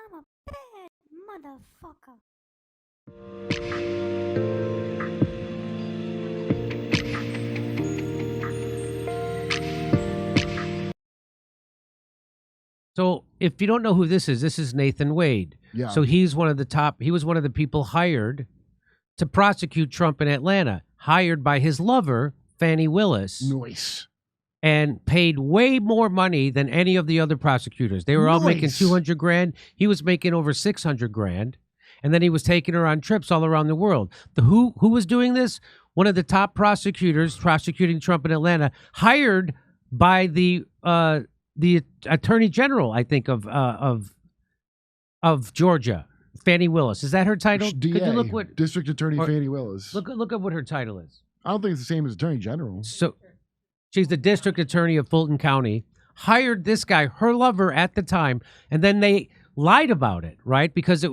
I'm a bad motherfucker. So if you don't know who this is Nathan Wade. Yeah. So he was one of the people hired to prosecute Trump in Atlanta, hired by his lover, Fani Willis. Nice. And paid way more money than any of the other prosecutors. They were all making 200 grand. He was making over 600 grand. And then he was taking her on trips all around the world. Who was doing this? One of the top prosecutors prosecuting Trump in Atlanta, hired by the Attorney General, I think, of Georgia, Fani Willis. Is that her title? DA, Could you look what District Attorney Fani Willis. Look at what her title is. I don't think it's the same as Attorney General. So she's the District Attorney of Fulton County. Hired this guy, her lover at the time, and then they lied about it, right? Because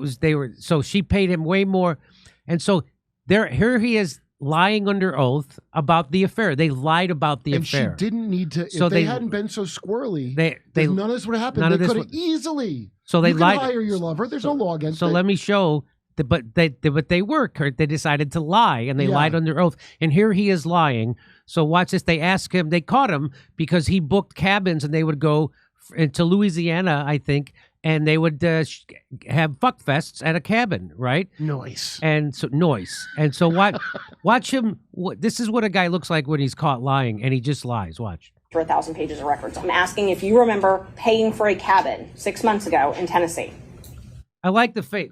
so she paid him way more, and so here he is lying under oath about the affair. They lied about the affair. And she didn't need to. If they hadn't been so squirrely, none of this would have happened. They could have easily. So they lied. Hire your lover. There's no law against it. So let me show. But they were, Kurt. They decided to lie, and they lied under oath. And here he is lying. So watch this. They asked him. They caught him because he booked cabins, and they would go into Louisiana, I think, and they would have fuck fests at a cabin, right? Noise. And so watch him. This is what a guy looks like when he's caught lying, and he just lies. Watch. For 1,000 pages of records. I'm asking if you remember paying for a cabin 6 months ago in Tennessee. I like the fate.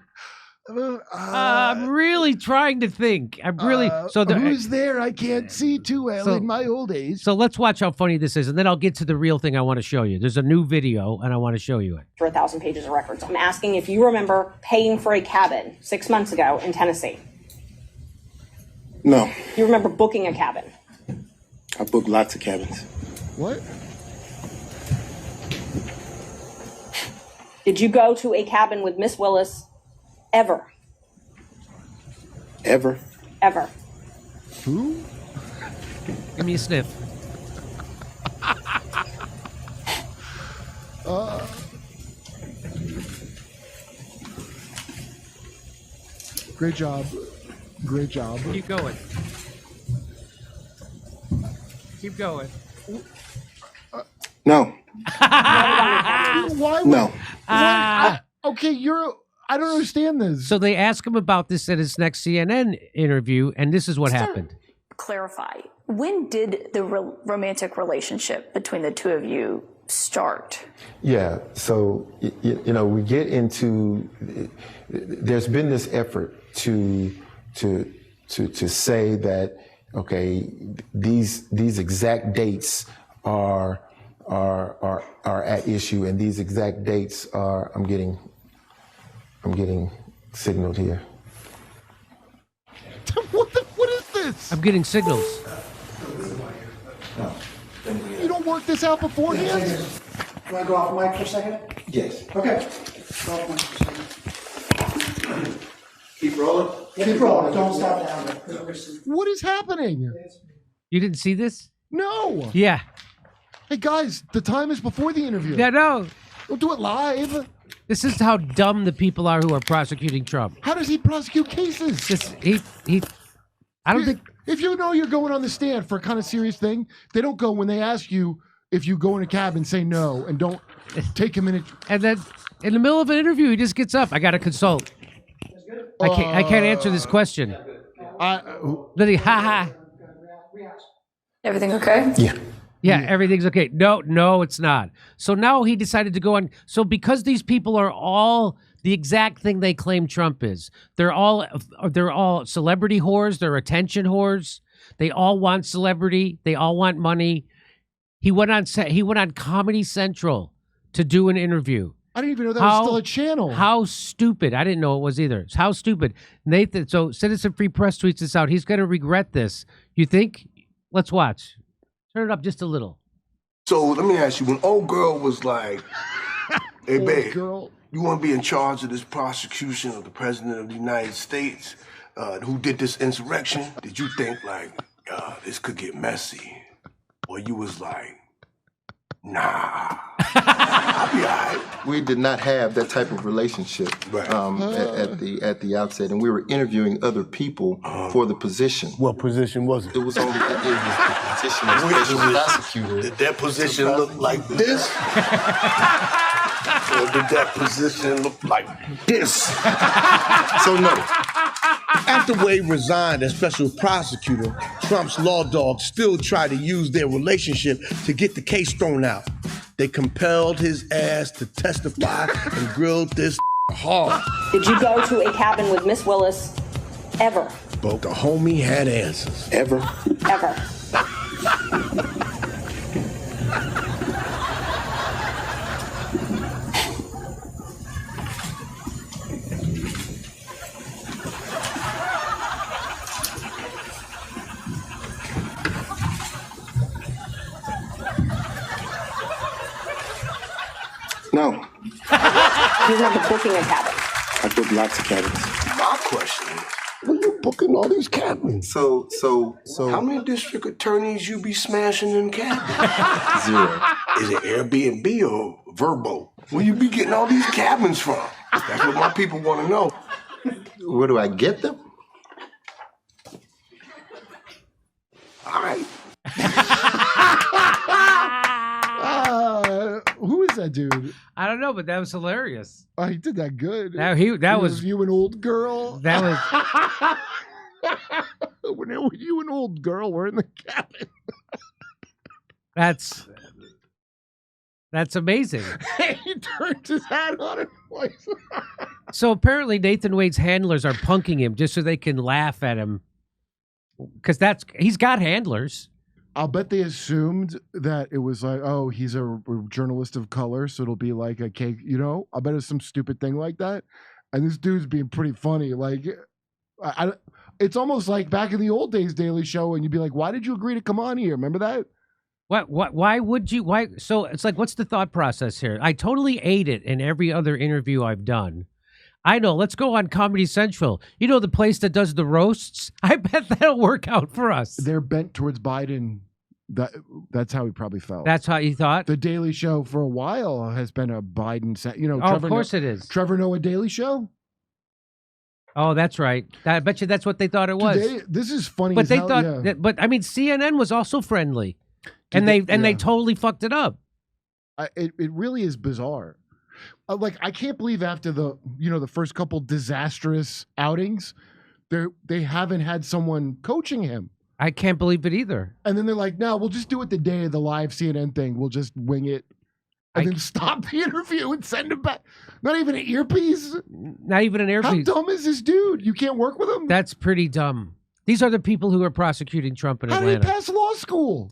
I'm really trying to think. I'm really who's there? I can't see too well in my old age. So let's watch how funny this is, and then I'll get to the real thing I want to show you. There's a new video, and I want to show you it. For 1,000 pages of records. I'm asking if you remember paying for a cabin 6 months ago in Tennessee. No. You remember booking a cabin? I booked lots of cabins. What? Did you go to a cabin with Miss Willis ever? Ever? Ever. Who? Give me a sniff. Great job. Great job. Keep going. Keep going. No. Why? No. Okay, I don't understand this. So they asked him about this at his next CNN interview, and this is what happened. Clarify, when did the romantic relationship between the two of you start? Yeah, so, we get into, there's been this effort to say that, okay, these exact dates are at issue, and these exact dates are, I'm getting signaled here. What is this? I'm getting signals. You don't work this out beforehand? Can I go off mic for a second? Yes. Okay. Go off mic for a second. Keep rolling? Yeah, keep rolling. Don't stop now. What is happening? You didn't see this? No. Yeah. Hey, guys, the time is before the interview. Yeah, no. We'll do it live. This is how dumb the people are who are prosecuting Trump. How does he prosecute cases? I don't think... If you know you're going on the stand for a kind of serious thing, they don't go when they ask you if you go in a cab and say no and don't take a minute. And then in the middle of an interview, he just gets up. I got to consult. I can't answer this question. Then he, Everything okay? Yeah. Yeah, everything's okay. No, it's not. So now he decided to go on. So because these people are all the exact thing they claim Trump is, they're all celebrity whores. They're attention whores. They all want celebrity. They all want money. He went on Comedy Central to do an interview. I didn't even know that was still a channel. How stupid. I didn't know it was either. How stupid. Nathan, so Citizen Free Press tweets this out. He's going to regret this. You think? Let's watch. Turn it up just a little. So let me ask you, when old girl was like, hey, babe, girl, you want to be in charge of this prosecution of the president of the United States who did this insurrection? Did you think, like, this could get messy? Or you was like, nah, I'll be all right. we did not have that type of relationship at the outset, and we were interviewing other people for the position. What position was it? It was only the position of special prosecutor. Did that position look like this? Or did that position look like this? So no. After Wade resigned as special prosecutor, Trump's law dogs still tried to use their relationship to get the case thrown out. They compelled his ass to testify and grilled this hard. Did you go to a cabin with Miss Willis ever? But the homie had answers. Ever? Ever. No. You weren't booking a cabin. I booked lots of cabins. My question is, where you booking all these cabins? So How many district attorneys you be smashing in cabins? 0. Is it Airbnb or Verbo? Where you be getting all these cabins from? That's what my people want to know. Where do I get them? All right. Who is that dude? I don't know, but that was hilarious. Oh, he did that good. That was you an old girl. that was When you an old girl, we're in the cabin. that's amazing. He turned his hat on and voice. So apparently Nathan Wade's handlers are punking him just so they can laugh at him. Because he's got handlers. I'll bet they assumed that it was like, oh, he's a journalist of color, so it'll be like a cake, I bet it's some stupid thing like that. And this dude's being pretty funny. Like, it's almost like back in the old days, Daily Show, and you'd be like, why did you agree to come on here? Remember that? Why would you? Why? So it's like, what's the thought process here? I totally ate it in every other interview I've done. I know. Let's go on Comedy Central. The place that does the roasts? I bet that'll work out for us. They're bent towards Biden. That's how he probably felt. That's how you thought? The Daily Show for a while has been a Biden set. Of course it is. Trevor Noah Daily Show? Oh, that's right. I bet you that's what they thought it was. This is funny. But as they hell, thought, yeah. but I mean, CNN was also friendly, and they totally fucked it up. It really is bizarre. Like, I can't believe after the first couple disastrous outings, they haven't had someone coaching him. I can't believe it either. And then they're like, no, we'll just do it the day of the live CNN thing. We'll just wing it. And then stop the interview and send him back. Not even an earpiece? Not even an earpiece. How dumb is this dude? You can't work with him? That's pretty dumb. These are the people who are prosecuting Trump in How Atlanta. did he pass law school?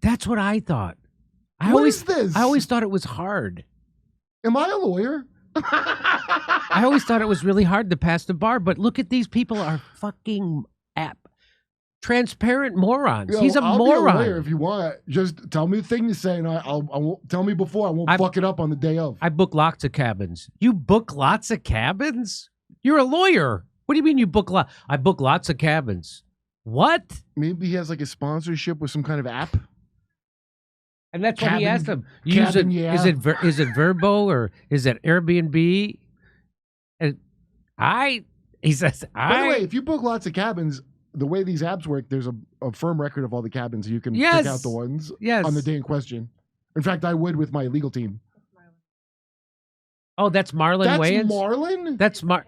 That's what I thought. What is this? I always thought it was hard. Am I a lawyer? I always thought it was really hard to pass the bar, but look at these people are fucking transparent morons. He's a I'll moron. Be a lawyer if you want. Just tell me the thing to say, and I won't tell me before. I won't fuck it up on the day of. I book lots of cabins. You book lots of cabins? You're a lawyer. What do you mean you book I book lots of cabins. What? Maybe he has like a sponsorship with some kind of app. And that's what he asked him. Is it Verbo or is it Airbnb? He says, By the way, if you book lots of cabins, the way these apps work, there's a firm record of all the cabins. You can pick out the ones on the day in question. In fact, I would with my legal team. Oh, that's Marlon Wayans? That's Marlon? That's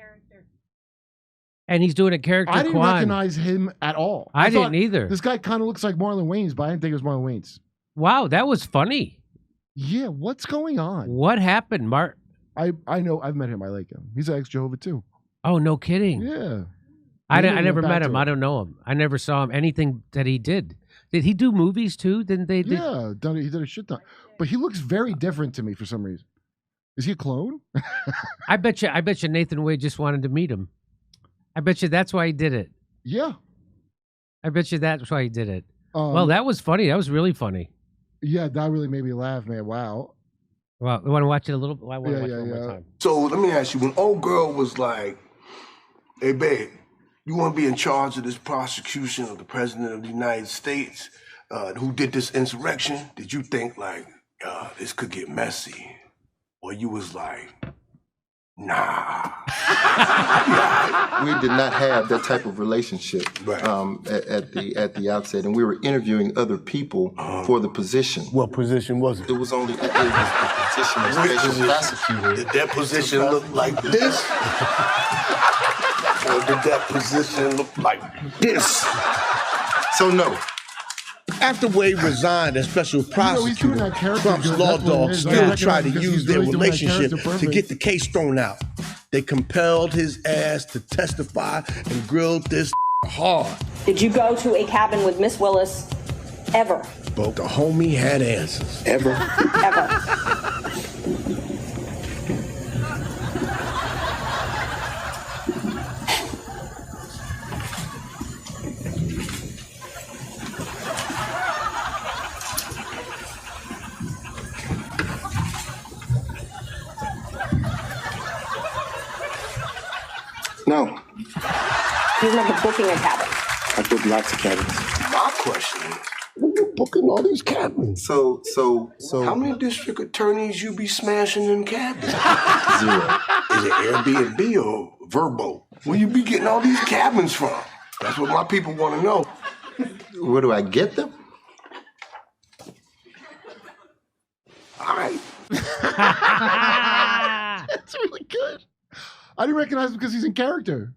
and he's doing a character. I didn't recognize him at all. I didn't either. This guy kind of looks like Marlon Wayans, but I didn't think it was Marlon Wayans. Wow, that was funny. Yeah, what's going on? What happened, I know. I've met him. I like him. He's an ex-Jehovah too. Oh, no kidding. Yeah. I never met him. I don't know him. I never saw him. Anything that he did. Did he do movies too? Didn't they? Yeah, he did a shit ton. But he looks very different to me for some reason. Is he a clone? I bet you Nathan Wade just wanted to meet him. I bet you that's why he did it. Yeah. I bet you that's why he did it. Well, that was funny. That was really funny. Yeah, that really made me laugh, man. Wow. Well, you want to watch it a little? I want to watch it one more time. So let me ask you, when old girl was like, hey, babe, you want to be in charge of this prosecution of the president of the United States who did this insurrection? Did you think, like, this could get messy? Or you was like, nah. We did not have that type of relationship Right. at the outset, and we were interviewing other people for the position. What position was it? It was only the position of special prosecutor. Did that position look like this? Or did that position look like this? So no. After Wade resigned as special prosecutor, that character Trump's good. law That's what it dogs is. I still recognize tried to because use he's their really doing that relationship character to perfect. get the case thrown out. They compelled his ass to testify and grilled this hard. Did you go to a cabin with Miss Willis ever? But the homie had answers. Ever? Ever? No. You remember booking a cabin? I booked lots of cabins. My question is, when you booking all these cabins, So how many district attorneys you be smashing in cabins? 0. Is it Airbnb or Verbo? Where you be getting all these cabins from? That's what my people want to know. Where do I get them? All right. That's really good. I didn't recognize him because he's in character.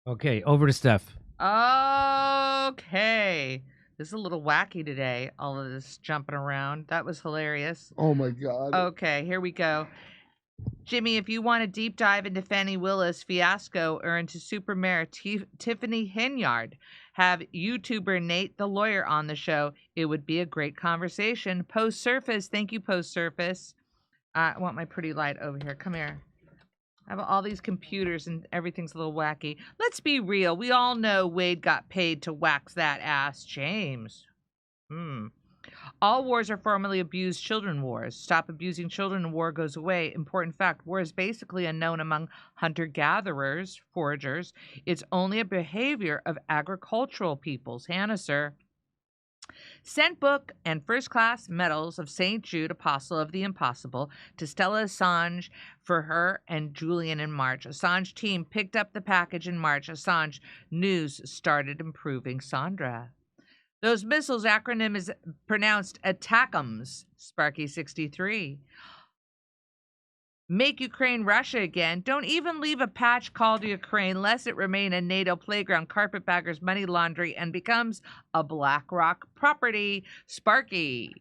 Okay, over to Steph. Okay. This is a little wacky today, all of this jumping around. That was hilarious. Oh my God. Okay, here we go. Jimmy, if you want a deep dive into Fani Willis fiasco or into Super Mayor Tiffany Henyard, have YouTuber Nate the Lawyer on the show. It would be a great conversation. Post Surface. Thank you, Post Surface. I want my pretty light over here. Come here. I have all these computers and everything's a little wacky. Let's be real. We all know Wade got paid to wax that ass. James. All wars are formerly abused children wars. Stop abusing children and war goes away. Important fact, war is basically unknown among hunter-gatherers, foragers. It's only a behavior of agricultural peoples. Hannah, sir. Sent book and first-class medals of St. Jude, Apostle of the Impossible, to Stella Assange for her and Julian in March. Assange team picked up the package in March. Assange news started improving. Sandra. Those missiles acronym is pronounced ATACMS, Sparky63. Make Ukraine Russia again. Don't even leave a patch called Ukraine, lest it remain a NATO playground, carpetbaggers, money laundry, and becomes a BlackRock property. Sparky.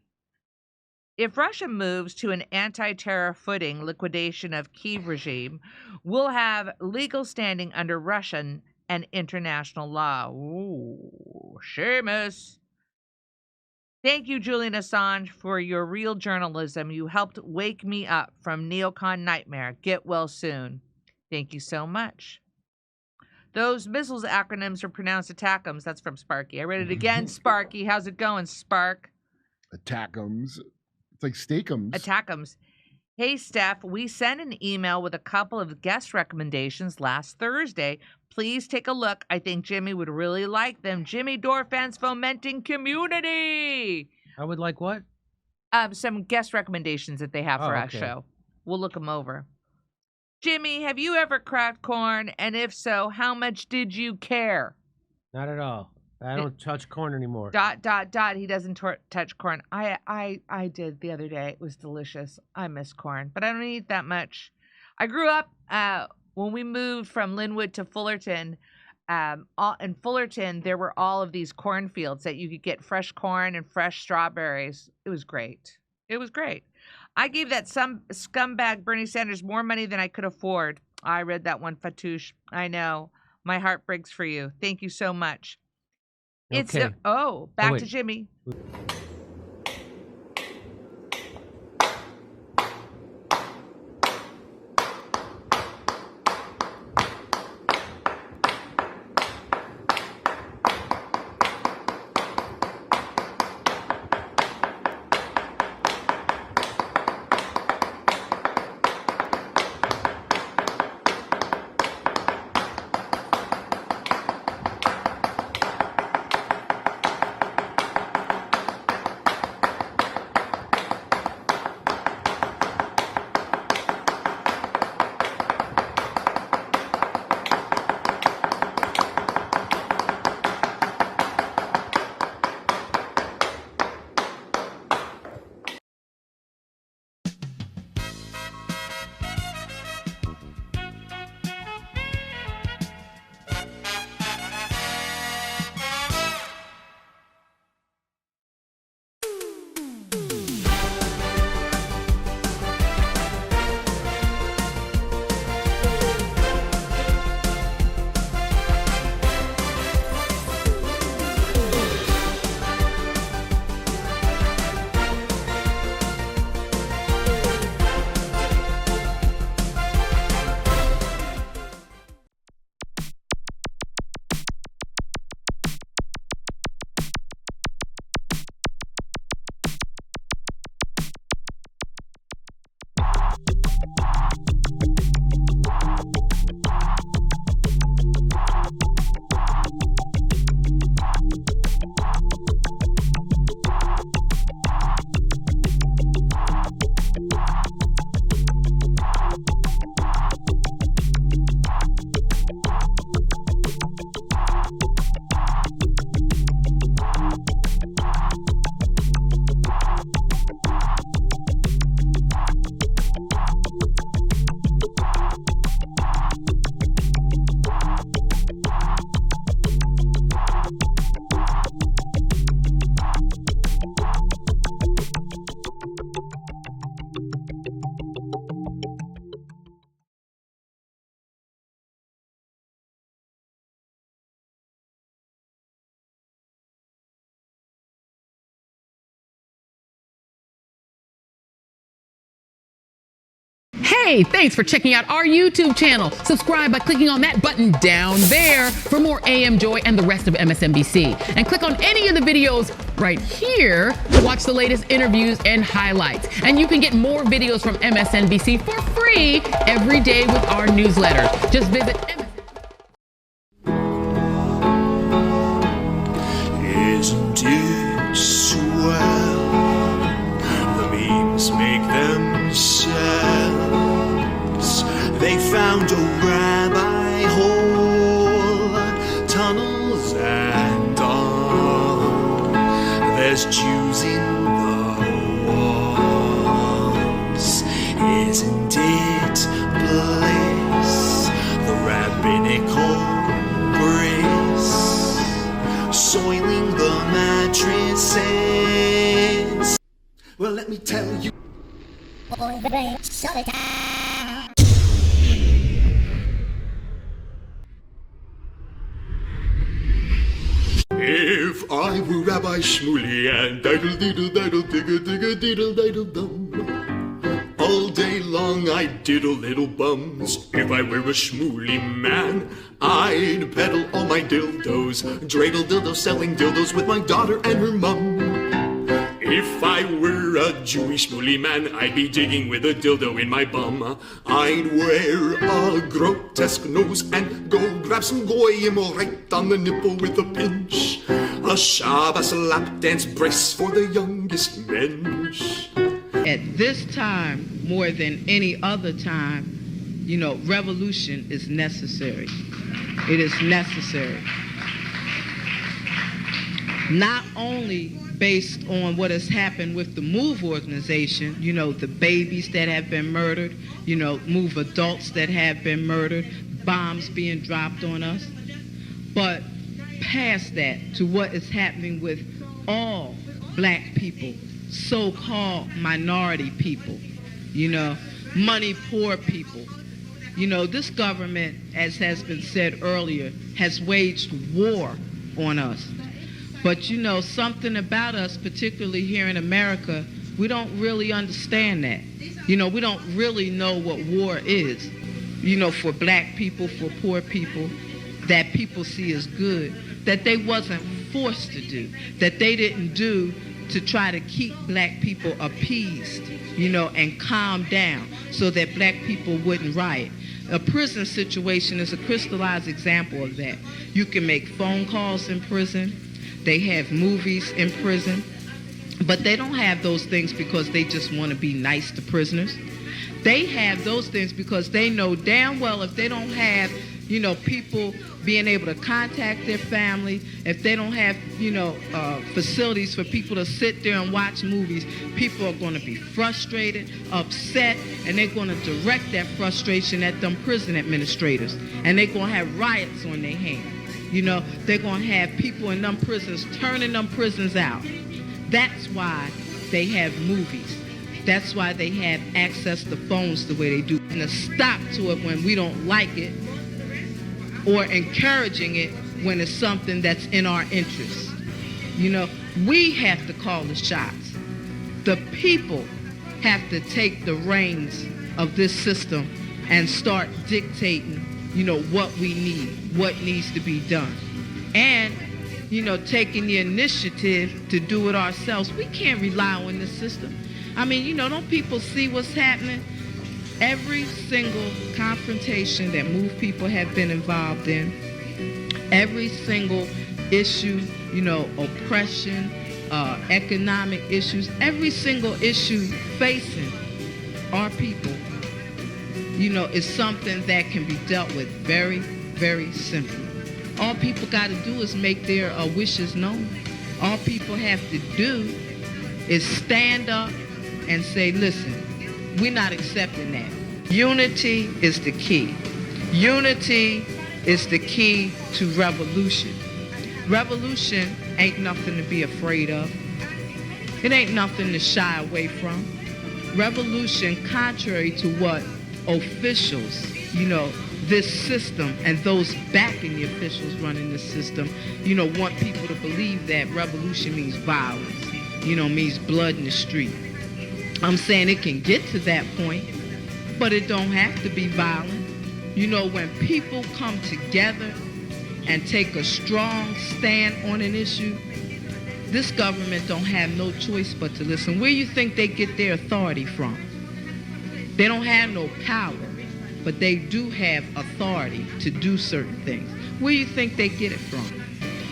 If Russia moves to an anti-terror footing, liquidation of Kyiv regime, we'll have legal standing under Russian and international law. Ooh, Seamus. Thank you, Julian Assange, for your real journalism. You helped wake me up from neocon nightmare. Get well soon. Thank you so much. Those missiles acronyms are pronounced ATACMS. That's from Sparky. I read it again, Sparky. How's it going, Spark? Attack'ems. It's like steak'ems. ATACMS. Hey, Steph, we sent an email with a couple of guest recommendations last Thursday. Please take a look. I think Jimmy would really like them. Jimmy Dore fans fomenting community. I would like what? Some guest recommendations that they have for our show. We'll look them over. Jimmy, have you ever cracked corn? And if so, how much did you care? Not at all. I don't touch corn anymore. ... He doesn't touch corn. I did the other day. It was delicious. I miss corn, but I don't eat that much. I grew up when we moved from Linwood to Fullerton. In Fullerton, there were all of these cornfields that you could get fresh corn and fresh strawberries. It was great. It was great. I gave that scumbag Bernie Sanders more money than I could afford. I read that one, Fatouche. I know. My heart breaks for you. Thank you so much. It's Okay. Back to Jimmy. Hey, thanks for checking out our YouTube channel. Subscribe by clicking on that button down there for more AM Joy and the rest of MSNBC. And click on any of the videos right here to watch the latest interviews and highlights. And you can get more videos from MSNBC for free every day with our newsletters. Just visit Isn't it swell? The memes make themselves. They found a rabbi hole, tunnels and all. There's Jews in the walls. Isn't it bliss? The rabbinical grace soiling the mattresses. Well, let me tell you. If I were Rabbi Shmuley and diddle diddle diddle digga digga diddle diddle dum, all day long I'd diddle little bums. If I were a Shmuley man, I'd peddle all my dildos, dreidel dildos, selling dildos with my daughter and her mum. If I were a Jewish Shmuley man, I'd be digging with a dildo in my bum. I'd wear a grotesque nose and go grab some goyim right on the nipple with a pinch. A Shabbos lap dance brace for the youngest mensch. At this time, more than any other time, you know, revolution is necessary. It is necessary. Not only based on what has happened with the MOVE organization, you know, the babies that have been murdered, you know, MOVE adults that have been murdered, bombs being dropped on us, but past that to what is happening with all black people, so-called minority people, you know, money poor people. You know, this government, as has been said earlier, has waged war on us. But you know, something about us, particularly here in America, we don't really understand that. You know, we don't really know what war is. You know, for black people, for poor people, that people see as good, that they wasn't forced to do, that they didn't do to try to keep black people appeased, you know, and calm down so that black people wouldn't riot. A prison situation is a crystallized example of that. You can make phone calls in prison. They have movies in prison. But they don't have those things because they just want to be nice to prisoners. They have those things because they know damn well if they don't have, you know, people being able to contact their family, if they don't have, you know, facilities for people to sit there and watch movies, people are going to be frustrated, upset, and they're going to direct that frustration at them prison administrators. And they're going to have riots on their hands. You know, they're going to have people in them prisons turning them prisons out. That's why they have movies. That's why they have access to phones the way they do. And a stop to it when we don't like it, or encouraging it when it's something that's in our interest. You know, we have to call the shots. The people have to take the reins of this system and start dictating, you know, what we need, what needs to be done. And, you know, taking the initiative to do it ourselves. We can't rely on this system. I mean, you know, don't people see what's happening? Every single confrontation that MOVE people have been involved in, every single issue, you know, oppression, economic issues, every single issue facing our people, you know, is something that can be dealt with very, very simply. All people got to do is make their wishes known. All people have to do is stand up and say, listen, we're not accepting that. Unity is the key. Unity is the key to revolution. Revolution ain't nothing to be afraid of. It ain't nothing to shy away from. Revolution, contrary to what officials, you know, this system and those backing the officials running this system, you know, want people to believe that revolution means violence, you know, means blood in the street. I'm saying it can get to that point, but it don't have to be violent. You know, when people come together and take a strong stand on an issue, this government don't have no choice but to listen. Where you think they get their authority from? They don't have no power, but they do have authority to do certain things. Where you think they get it from?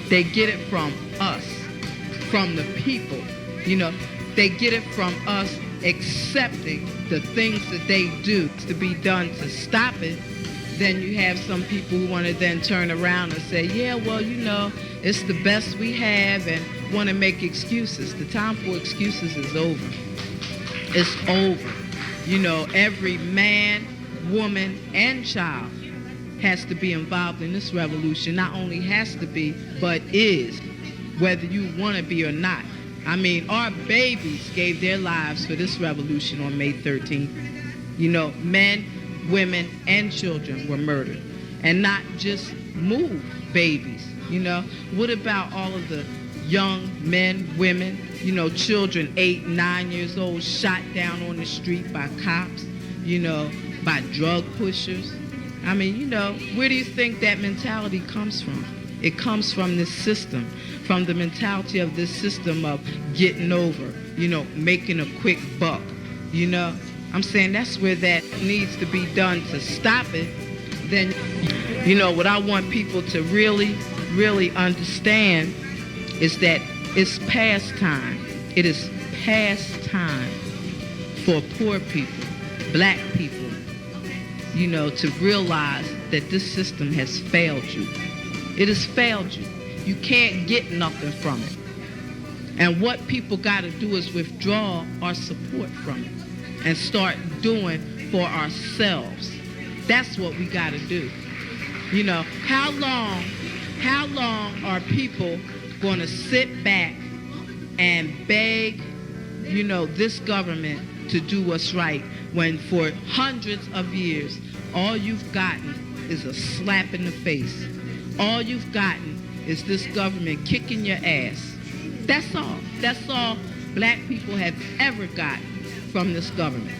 They get it from us, from the people. You know, they get it from us accepting the things that they do to be done to stop it. Then you have some people who want to then turn around and say, yeah, well, you know, it's the best we have, and want to make excuses. The time for excuses is over. It's over. You know, every man, woman, and child has to be involved in this revolution. Not only has to be, but is, whether you want to be or not. I mean, our babies gave their lives for this revolution on May 13th. You know, men, women, and children were murdered. And not just move babies, you know. What about all of the young men, women, you know, children 8, 9 years old shot down on the street by cops, you know, by drug pushers? I mean, you know, where do you think that mentality comes from? It comes from this system, from the mentality of this system of getting over, you know, making a quick buck, you know. I'm saying that's where that needs to be done to stop it. Then, you know, what I want people to really, really understand is that it's past time. It is past time for poor people, black people, you know, to realize that this system has failed you. It has failed you. You can't get nothing from it. And what people got to do is withdraw our support from it and start doing for ourselves. That's what we got to do. You know, how long are people going to sit back and beg, you know, this government to do what's right when for hundreds of years all you've gotten is a slap in the face? All you've gotten is this government kicking your ass. That's all. That's all black people have ever gotten from this government.